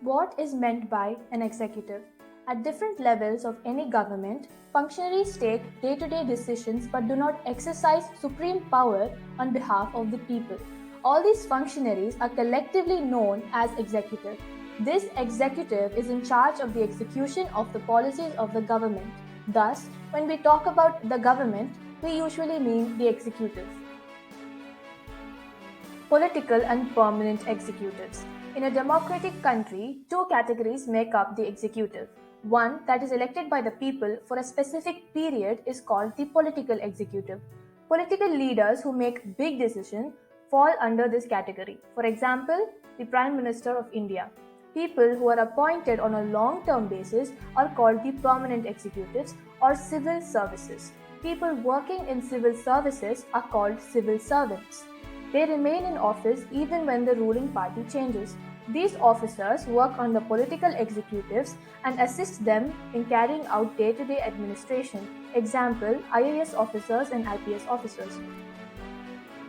What is meant by an executive? At different levels of any government, functionaries take day to day decisions but do not exercise supreme power on behalf of the people. All these functionaries are collectively known as executive. This executive is in charge of the execution of the policies of the government. Thus, when we talk about the government, we usually mean the executive. Political and permanent executives. In a democratic country, two categories make up the executive. One that is elected by the people for a specific period is called the political executive. Political leaders who make big decisions fall under this category. For example, the Prime Minister of India. People who are appointed on a long term basis are called the permanent executives or civil services. People working in civil services are called civil servants. They remain in office even when the ruling party changes. These officers work on the political executives and assist them in carrying out day to day administration. Example, IAS officers and IPS officers.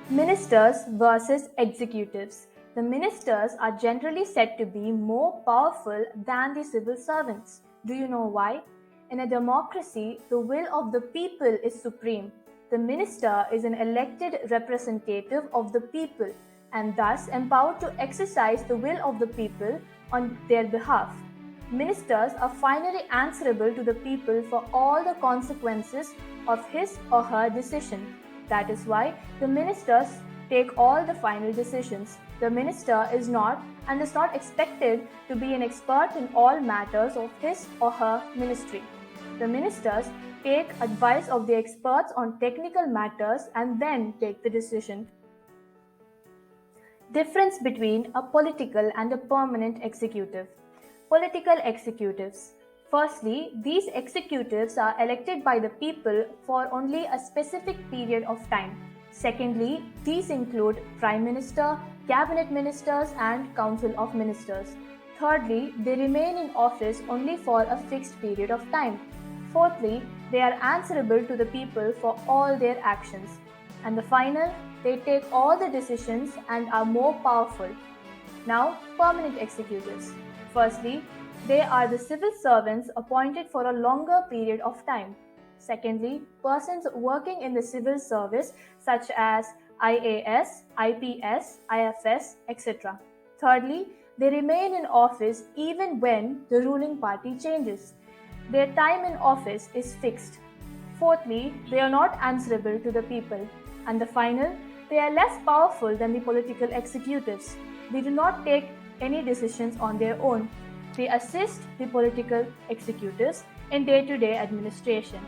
Ministers versus executives. The ministers are generally said to be more powerful than the civil servants. Do you know why? In a democracy, the will of the people is supreme. The minister is an elected representative of the people and thus empowered to exercise the will of the people on their behalf. Ministers are finally answerable to the people for all the consequences of his or her decision. That is why the ministers take all the final decisions. The minister is not and is not expected to be an expert in all matters of his or her ministry. The ministers take advice of the experts on technical matters and then take the decision. Difference between a political and a permanent executive. Political executives. Firstly, these executives are elected by the people for only a specific period of time. Secondly, these include Prime Minister, Cabinet Ministers, and Council of Ministers. Thirdly, they remain in office only for a fixed period of time. Fourthly, they are answerable to the people for all their actions. And the final, they take all the decisions and are more powerful. Now, permanent executives. Firstly, they are the civil servants appointed for a longer period of time. Secondly, persons working in the civil service such as IAS, IPS, IFS, etc. Thirdly, they remain in office even when the ruling party changes. Their time in office is fixed. Fourthly, they are not answerable to the people. And the final, they are less powerful than the political executives. They do not take any decisions on their own. They assist the political executives in day to day administration.